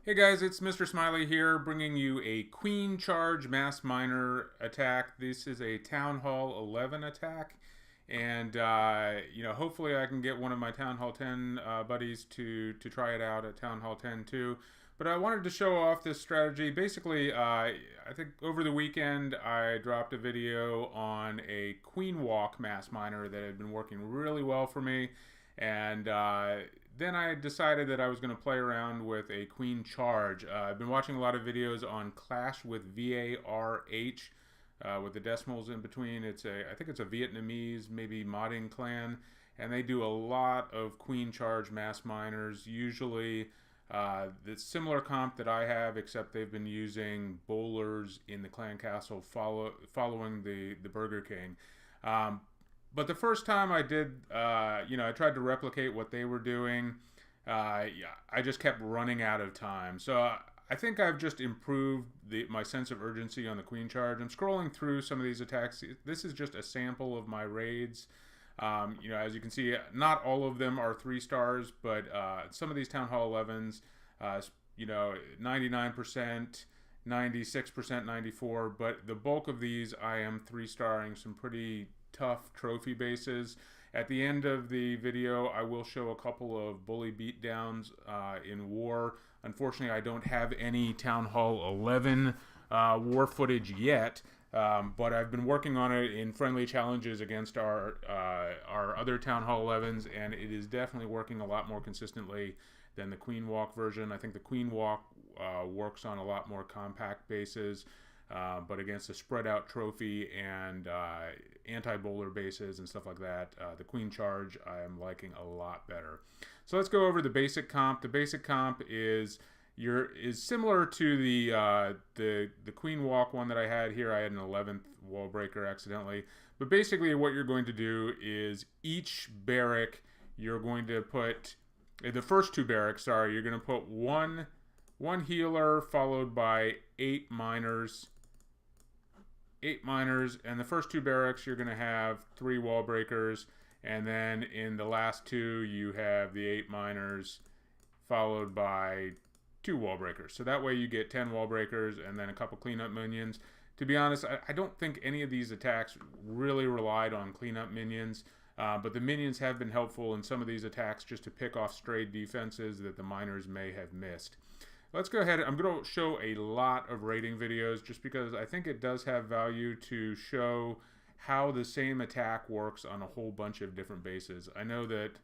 Hey guys, it's Mr. Smiley here, bringing you a Queen Charge Mass Miner attack. This is a Town Hall 11 attack, and hopefully I can get one of my Town Hall 10 buddies to try it out at Town Hall 10 too. But I wanted to show off this strategy. Basically, I think over the weekend I dropped a video on a Queen Walk Mass Miner that had been working really well for me, and then I decided that I was going to play around with a Queen Charge. I've been watching a lot of videos on Clash with VARH, with the decimals in between. I think it's a Vietnamese, maybe modding clan, and they do a lot of Queen Charge mass miners. Usually, the similar comp that I have, except they've been using bowlers in the clan castle following the Burger King. But the first time I did, I tried to replicate what they were doing. I just kept running out of time. So I think I've just improved my sense of urgency on the Queen Charge. I'm scrolling through some of these attacks. This is just a sample of my raids. As you can see, not all of them are 3 stars, but some of these Town Hall 11s, 99%, 96%, 94. But the bulk of these, I am 3-starring some pretty tough trophy bases. At the end of the video, I will show a couple of bully beatdowns in war. Unfortunately, I don't have any Town Hall 11 war footage yet, but I've been working on it in friendly challenges against our other Town Hall 11s, and it is definitely working a lot more consistently than the Queen Walk version. I think the Queen Walk works on a lot more compact bases, but against a spread out trophy and anti-bowler bases and stuff like that, the Queen Charge I am liking a lot better. So let's go over the basic comp. The basic comp is similar to the Queen Walk one that I had here. I had an 11th wall breaker accidentally. But basically what you're going to do is each barrack you're going to put, the first 2 barracks, sorry, you're going to put one healer followed by 8 miners. 8 miners, and the first 2 barracks you're going to have 3 wall breakers, and then in the last 2 you have the 8 miners followed by 2 wall breakers. So that way you get 10 wall breakers and then a couple cleanup minions. To be honest, I don't think any of these attacks really relied on cleanup minions, but the minions have been helpful in some of these attacks just to pick off stray defenses that the miners may have missed. Let's go ahead. I'm going to show a lot of rating videos just because I think it does have value to show how the same attack works on a whole bunch of different bases. I know that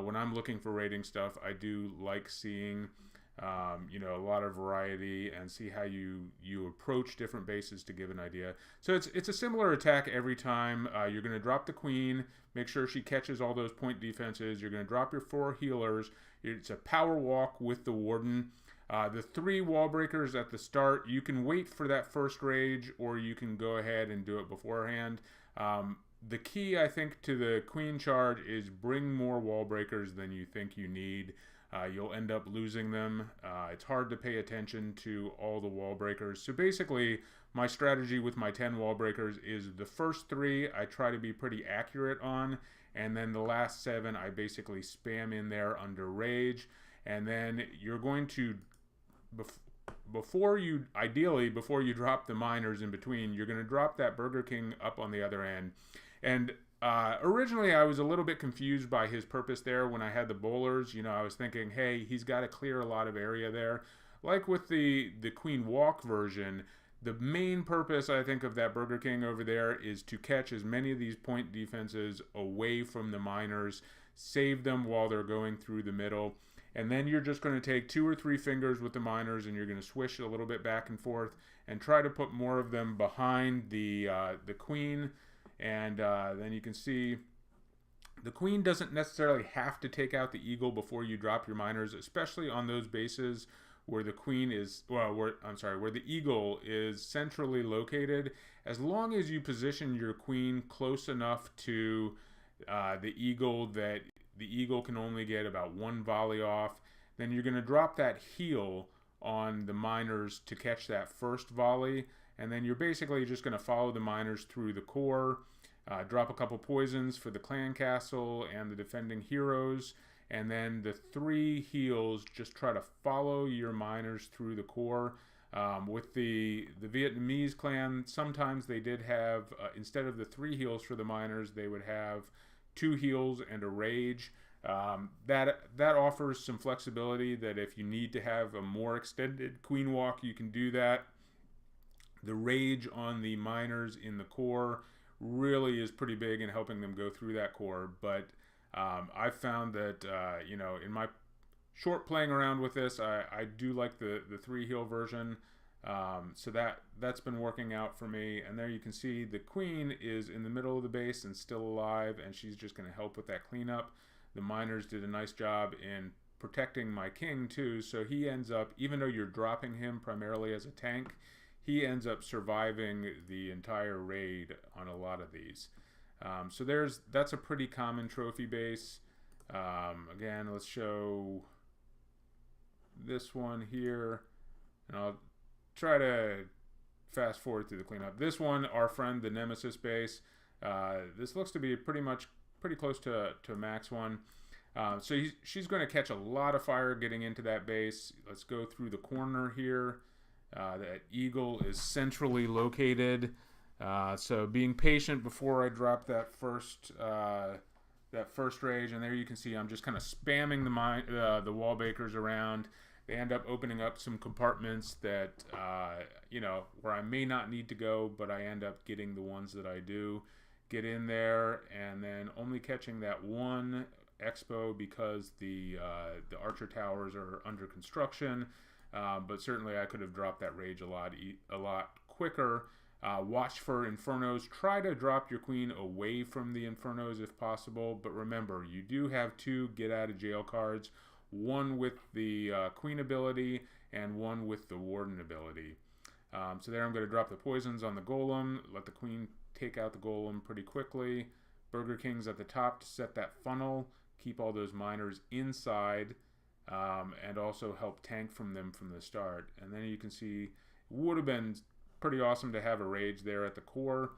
when I'm looking for rating stuff, I do like seeing a lot of variety and see how you approach different bases to give an idea. So it's a similar attack every time. You're going to drop the Queen, make sure she catches all those point defenses. You're going to drop your 4 healers. It's a power walk with the Warden. The 3 wall breakers at the start, you can wait for that first rage or you can go ahead and do it beforehand. The key, I think, to the Queen Charge is bring more wall breakers than you think you need. You'll end up losing them. It's hard to pay attention to all the wall breakers. So basically, my strategy with my 10 wall breakers is the first 3 I try to be pretty accurate on, and then the last 7 I basically spam in there under rage. And then you're going to, before you drop the miners in between, you're going to drop that Burger King up on the other end. And originally I was a little bit confused by his purpose there when I had the bowlers. I was thinking, hey, he's got to clear a lot of area there. Like with the Queen Walk version, the main purpose, I think, of that Burger King over there is to catch as many of these point defenses away from the miners, save them while they're going through the middle. And then you're just going to take 2 or 3 fingers with the miners and you're going to swish a little bit back and forth and try to put more of them behind the Queen. And then you can see the Queen doesn't necessarily have to take out the Eagle before you drop your miners, especially on those bases where the Queen is, where the Eagle is centrally located. As long as you position your Queen close enough to the Eagle that the Eagle can only get about 1 volley off, then you're going to drop that heal on the miners to catch that first volley, and then you're basically just going to follow the miners through the core, drop a couple poisons for the clan castle and the defending heroes, and then the 3 heals just try to follow your miners through the core. With the Vietnamese clan, sometimes they did have, instead of the 3 heals for the miners, they would have 2 heals and a rage. That offers some flexibility, that if you need to have a more extended queen walk, you can do that. The rage on the miners in the core really is pretty big in helping them go through that core, but I've found that in my short playing around with this, I do like the 3 heal version. So that's been working out for me. And there you can see the queen is in the middle of the base and still alive, and she's just going to help with that cleanup. The miners did a nice job in protecting my king too, so he ends up, even though you're dropping him primarily as a tank, he ends up surviving the entire raid on a lot of these. So that's a pretty common trophy base. Again, let's show this one here, and I'll try to fast forward through the cleanup. This one, our friend, the Nemesis base. This looks to be pretty close to max one. So she's going to catch a lot of fire getting into that base. Let's go through the corner here. That eagle is centrally located. So being patient before I drop that first rage, and there you can see I'm just kind of spamming the wall breakers around. They end up opening up some compartments that where I may not need to go, but I end up getting the ones that I do. Get in there, and then only catching that one Expo because the archer towers are under construction. But certainly I could have dropped that rage a lot quicker. Watch for infernos. Try to drop your queen away from the infernos if possible. But remember, you do have 2 get out of jail cards. One with the queen ability and one with the warden ability. So there I'm going to drop the poisons on the golem. Let the queen take out the golem pretty quickly. Burger King's at the top to set that funnel. Keep all those miners inside. And also help tank from them from the start. And then you can see it would have been pretty awesome to have a rage there at the core,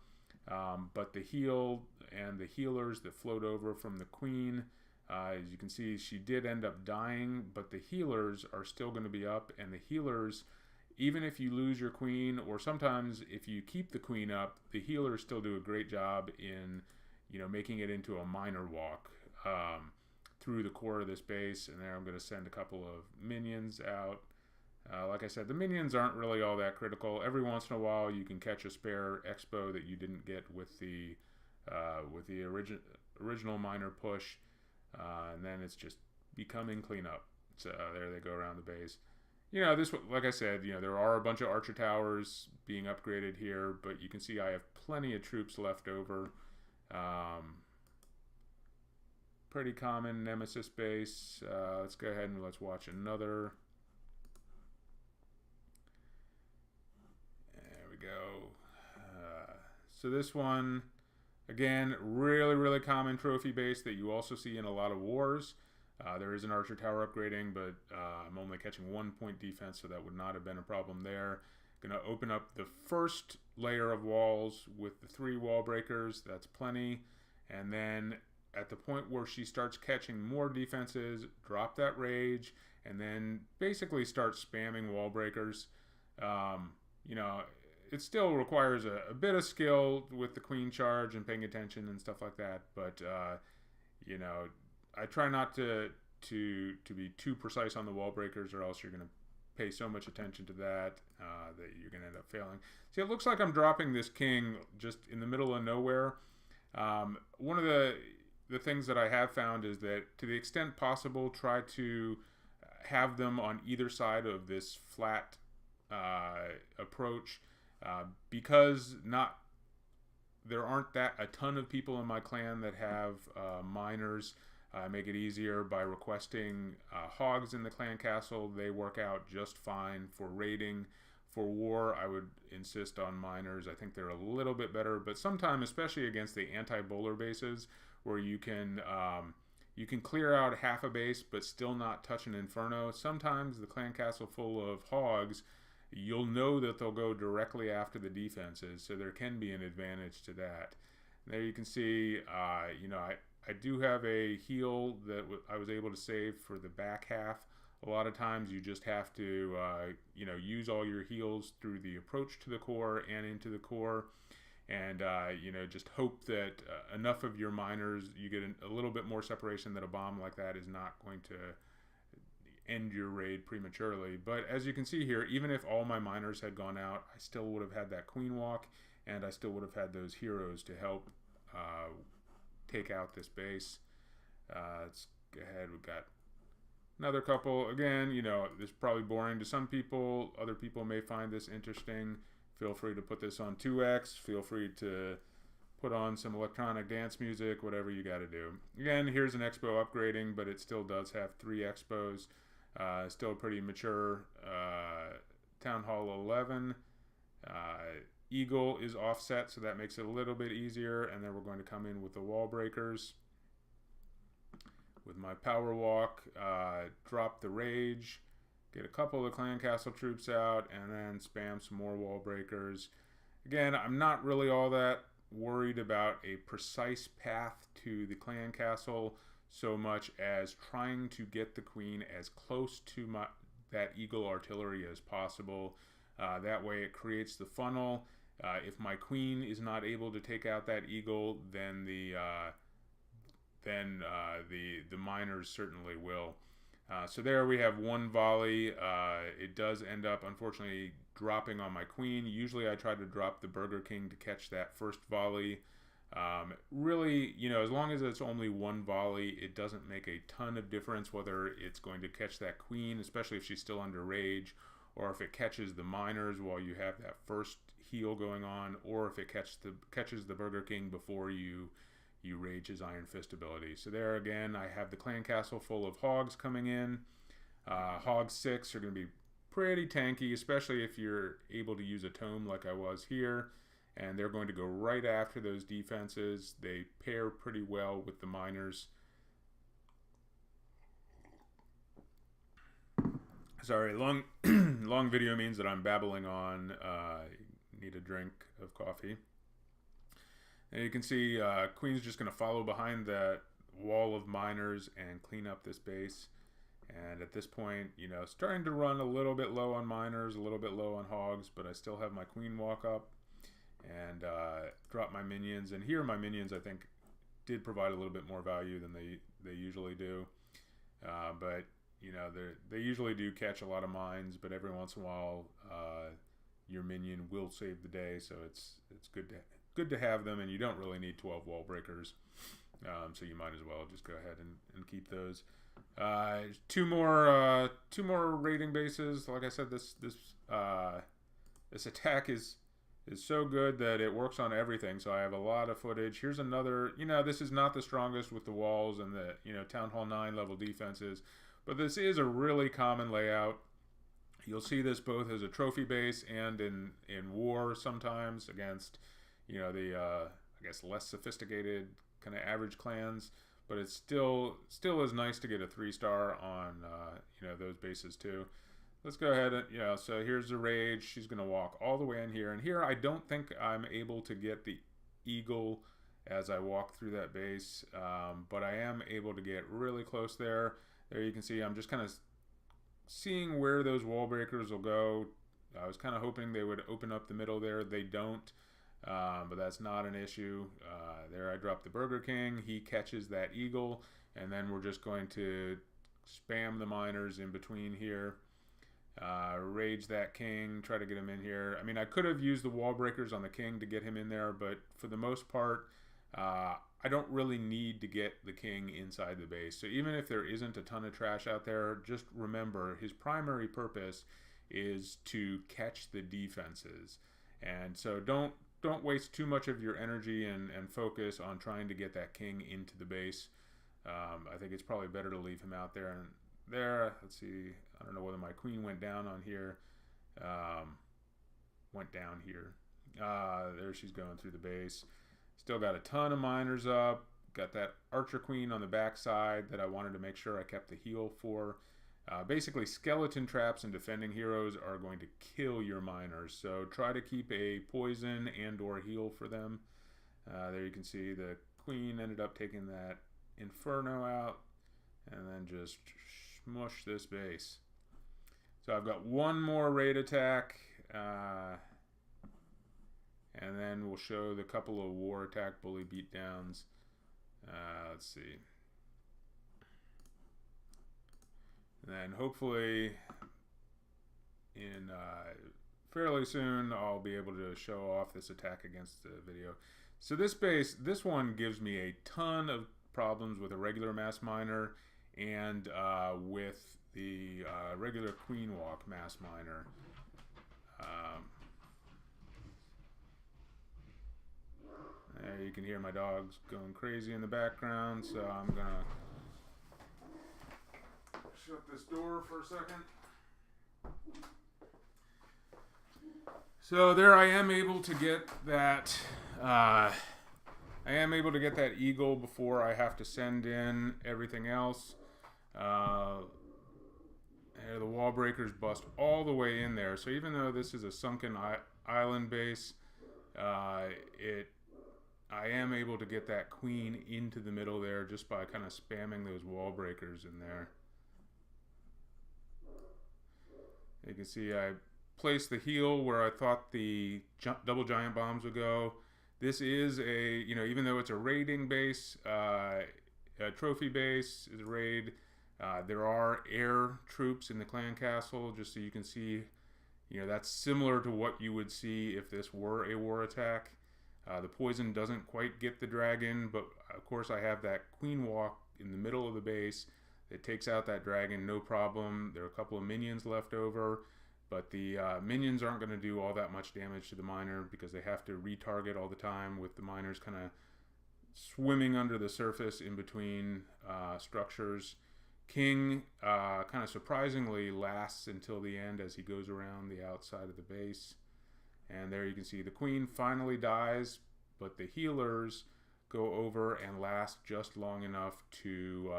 but the heal and the healers that float over from the queen, as you can see, she did end up dying, but the healers are still going to be up, and the healers, even if you lose your queen, or sometimes if you keep the queen up, the healers still do a great job in making it into a miner walk through the core of this base. And there I'm going to send a couple of minions out. Like I said, the minions aren't really all that critical. Every once in a while you can catch a spare Expo that you didn't get with the original miner push, and then it's just becoming cleanup. So there they go around the base. This, like I said, there are a bunch of archer towers being upgraded here, but you can see I have plenty of troops left over. Pretty common Nemesis base. Let's go ahead and let's watch another. There we go. So this one, again, really common trophy base that you also see in a lot of wars. There is an archer tower upgrading, but I'm only catching 1 point defense, so that would not have been a problem there. Gonna open up the first layer of walls with the 3 wall breakers. That's plenty. And then at the point where she starts catching more defenses, drop that rage, and then basically start spamming wall breakers. It still requires a bit of skill with the queen charge and paying attention and stuff like that, but I try not to be too precise on the wall breakers, or else you're going to pay so much attention to that that you're going to end up failing. See, it looks like I'm dropping this king just in the middle of nowhere. One of the things that I have found is that, to the extent possible, try to have them on either side of this flat approach, because there aren't a ton of people in my clan that have miners. Make it easier by requesting hogs in the clan castle. They work out just fine for raiding. For war, I would insist on miners. I think they're a little bit better, but sometimes, especially against the anti-bowler bases, where you can clear out half a base but still not touch an inferno. Sometimes the clan castle full of hogs, you'll know that they'll go directly after the defenses, so there can be an advantage to that. There you can see, I I do have a heal that I was able to save for the back half. A lot of times you just have to, use all your heals through the approach to the core and into the core. And, just hope that enough of your miners, you get a little bit more separation that a bomb like that is not going to end your raid prematurely. But as you can see here, even if all my miners had gone out, I still would have had that queen walk, and I still would have had those heroes to help take out this base. Let's go ahead. We've got another couple. Again, this is probably boring to some people. Other people may find this interesting. Feel free to put this on 2x. Feel free to put on some electronic dance music, whatever you got to do. Again, here's an Expo upgrading, but it still does have 3 Expos. Still pretty mature. Town Hall 11. Eagle is offset, so that makes it a little bit easier. And then we're going to come in with the wall breakers. With my power walk, drop the rage, get a couple of the clan castle troops out, and then spam some more wall breakers. Again, I'm not really all that worried about a precise path to the clan castle so much as trying to get the queen as close to that eagle artillery as possible. That way it creates the funnel. If my queen is not able to take out that eagle, then the miners certainly will. So there we have one volley. It does end up, unfortunately, dropping on my queen. Usually I try to drop the Burger King to catch that first volley. Really, as long as it's only one volley, it doesn't make a ton of difference whether it's going to catch that queen, especially if she's still under rage, or if it catches the miners while you have that first heal going on, or if it catches the Burger King before you rage his Iron Fist ability. So there again, I have the clan castle full of hogs coming in. Hogs 6 are going to be pretty tanky, especially if you're able to use a tome like I was here. And they're going to go right after those defenses. They pair pretty well with the miners. Sorry, long video means that I'm babbling on. Need a drink of coffee. And you can see Queen's just going to follow behind that wall of miners and clean up this base. And at this point, starting to run a little bit low on miners, a little bit low on hogs, but I still have my queen walk up and drop my minions. And here my minions, I think, did provide a little bit more value than they usually do. But, they usually do catch a lot of mines, but every once in a while your minion will save the day, so it's good to have them, and you don't really need 12 wall breakers, so you might as well just go ahead and keep those. Two more raiding bases. Like I said, this attack is so good that it works on everything, so I have a lot of footage. Here's another, this is not the strongest with the walls and the Town Hall 9 level defenses, but this is a really common layout. You'll see this both as a trophy base and in war sometimes against the I guess less sophisticated kind of average clans, but it's still is nice to get a 3-star on those bases too. Let's go ahead and so here's the rage. She's gonna walk all the way in here, and here I don't think I'm able to get the eagle as I walk through that base, but I am able to get really close there. There you can see I'm just kind of seeing where those wall breakers will go. I was kind of hoping they would open up the middle there. They don't. But that's not an issue. There I drop the Burger King. He catches that eagle, and then we're just going to spam the miners in between here. Rage that king, try to get him in here. I mean, I could have used the wall breakers on the king to get him in there, but for the most part, I don't really need to get the king inside the base. So even if there isn't a ton of trash out there, just remember his primary purpose is to catch the defenses. And so don't waste too much of your energy and focus on trying to get that king into the base. I think it's probably better to leave him out there. And there, let's see, I don't know whether my queen went down on here. Went down here. There she's going through the base. Still got a ton of miners up. Got that archer queen on the back side that I wanted to make sure I kept the heal for. Basically, skeleton traps and defending heroes are going to kill your miners, so try to keep a poison and or heal for them. There you can see the queen ended up taking that Inferno out, and then just smush this base. So I've got one more raid attack, and then we'll show the couple of war attack bully beatdowns. Let's see. And then hopefully in fairly soon I'll be able to show off this attack against the video. So this base, this one gives me a ton of problems with a regular mass miner and with the regular queen walk mass miner. There you can hear my dogs going crazy in the background, so I'm gonna shut this door for a second. So there I am able to get that eagle before I have to send in everything else. The wall breakers bust all the way in there. So even though this is a sunken island base, I am able to get that queen into the middle there just by kind of spamming those wall breakers in there. You can see I placed the heel where I thought the double giant bombs would go. This is a, even though it's a raiding base, a trophy base is a raid, there are air troops in the clan castle, just so you can see, that's similar to what you would see if this were a war attack. The poison doesn't quite get the dragon, but of course I have that queen walk in the middle of the base that takes out that dragon, no problem. There are a couple of minions left over, but the minions aren't going to do all that much damage to the miner because they have to retarget all the time with the miners kind of swimming under the surface in between structures. King kind of surprisingly lasts until the end as he goes around the outside of the base. And there you can see the queen finally dies, but the healers go over and last just long enough to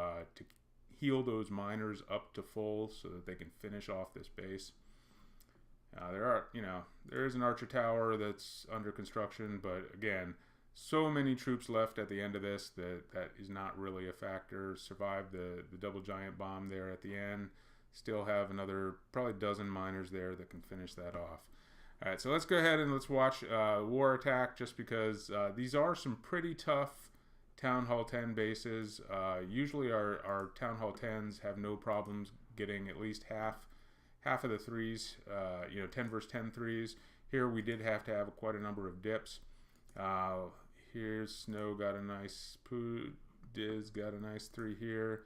heal those miners up to full so that they can finish off this base. There is an archer tower that's under construction, but again, so many troops left at the end of this that is not really a factor. Survived the double giant bomb there at the end. Still have another probably dozen miners there that can finish that off. All right, so let's go ahead and let's watch War Attack, just because these are some pretty tough Town Hall 10 bases. Usually our Town Hall 10s have no problems getting at least half of the threes, 10 versus 10 threes. Here we did have to have quite a number of dips. Here's Snow got a nice, Diz got a nice 3 here,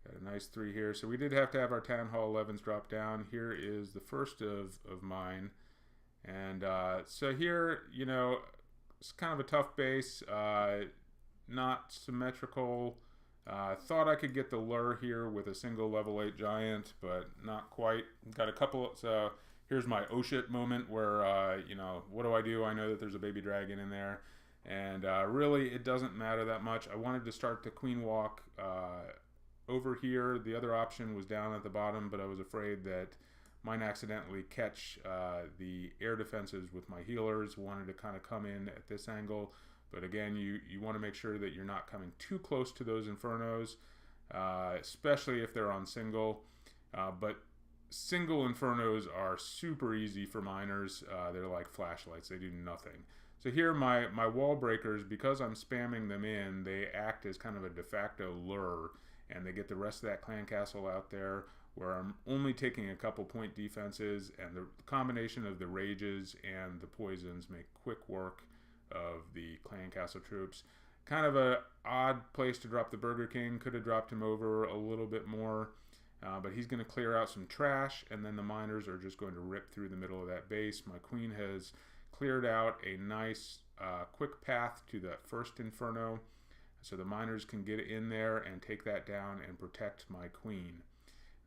got a nice 3 here. So we did have to have our Town Hall 11s drop down. Here is the first of mine. And so here, it's kind of a tough base, not symmetrical. Thought I could get the lure here with a single level 8 giant, but not quite. Got a couple, so here's my oh shit moment where, what do? I know that there's a baby dragon in there, and really it doesn't matter that much. I wanted to start the queen walk over here. The other option was down at the bottom, but I was afraid that might accidentally catch the air defenses with my healers. Wanted to kind of come in at this angle, but again, you want to make sure that you're not coming too close to those infernos, especially if they're on single. But single infernos are super easy for miners. They're like flashlights, they do nothing. So here my wall breakers, because I'm spamming them in, they act as kind of a de facto lure, and they get the rest of that clan castle out there, where I'm only taking a couple point defenses, and the combination of the rages and the poisons make quick work of the clan castle troops. Kind of a odd place to drop the Burger King. Could have dropped him over a little bit more, but he's going to clear out some trash, and then the miners are just going to rip through the middle of that base. My queen has cleared out a nice quick path to that first inferno, so the miners can get in there and take that down and protect my queen.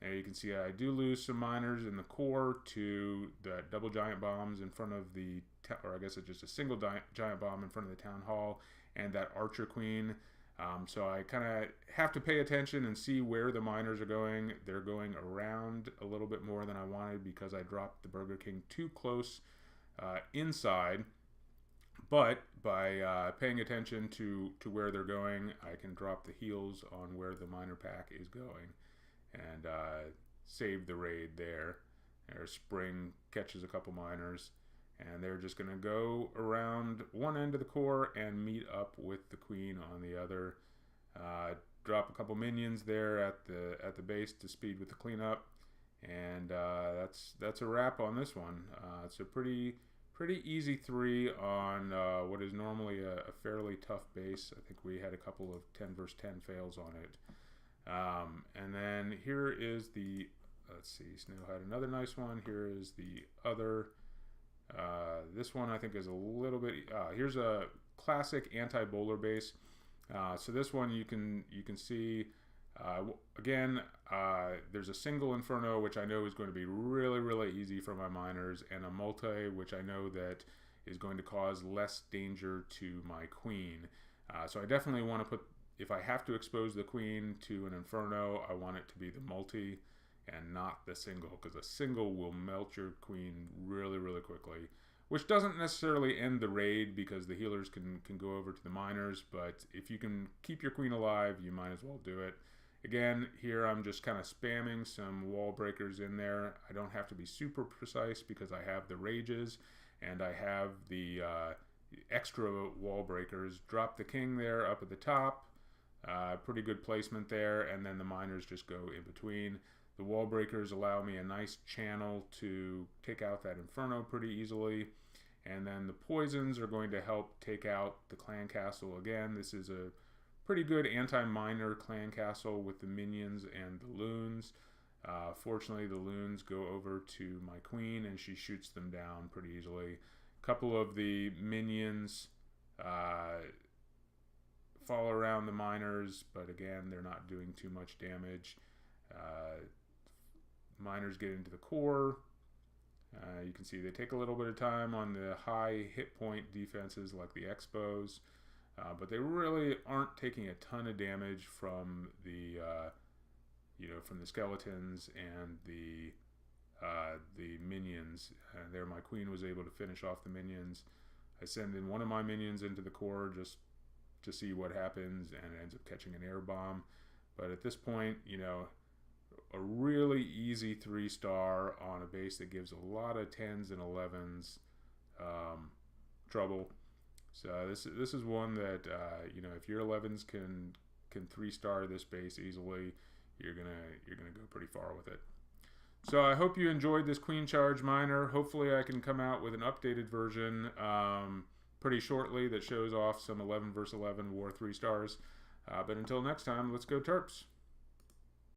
Now you can see I do lose some miners in the core to the double giant bombs in front of the, or I guess it's just a single giant bomb in front of the town hall, and that archer queen. So I kind of have to pay attention and see where the miners are going. They're going around a little bit more than I wanted because I dropped the Burger King too close inside. But by paying attention to where they're going, I can drop the heels on where the miner pack is going and save the raid there. Their spring catches a couple miners, and they're just going to go around one end of the core and meet up with the queen on the other. Drop a couple minions there at the base to speed with the cleanup, and that's a wrap on this one. It's a pretty easy 3 on what is normally a fairly tough base. I think we had a couple of 10 versus 10 fails on it. And then here is the, let's see, Snail had another nice one. Here is the other. This one I think is a little bit, here's a classic anti-bowler base. So this one you can see, again, there's a single Inferno, which I know is going to be really easy for my miners, and a multi, which I know that is going to cause less danger to my queen. So I definitely want to put, if I have to expose the queen to an Inferno, I want it to be the multi and not the single, because a single will melt your queen really quickly, which doesn't necessarily end the raid because the healers can go over to the miners, but if you can keep your queen alive, you might as well do it. Again, here I'm just kind of spamming some wall breakers in there. I don't have to be super precise because I have the rages and I have the extra wall breakers. Drop the king there up at the top. Pretty good placement there, and then the miners just go in between. The wall breakers allow me a nice channel to take out that Inferno pretty easily. And then the poisons are going to help take out the clan castle. Again, this is a pretty good anti-miner clan castle with the minions and the loons. Fortunately, the loons go over to my queen and she shoots them down pretty easily. A couple of the minions fall around the miners, but again, they're not doing too much damage. Miners get into the core. You can see they take a little bit of time on the high hit point defenses like the Expos, but they really aren't taking a ton of damage from the from the skeletons and the minions. And there, my queen was able to finish off the minions. I send in one of my minions into the core just to see what happens, and it ends up catching an air bomb. But at this point, a really easy 3-star on a base that gives a lot of 10s and 11s trouble. So this is one that if your 11s can 3-star this base easily, you're gonna go pretty far with it. So I hope you enjoyed this Queen Charge miner. Hopefully I can come out with an updated version pretty shortly that shows off some 11 versus 11 war 3-stars. But until next time, let's go Terps.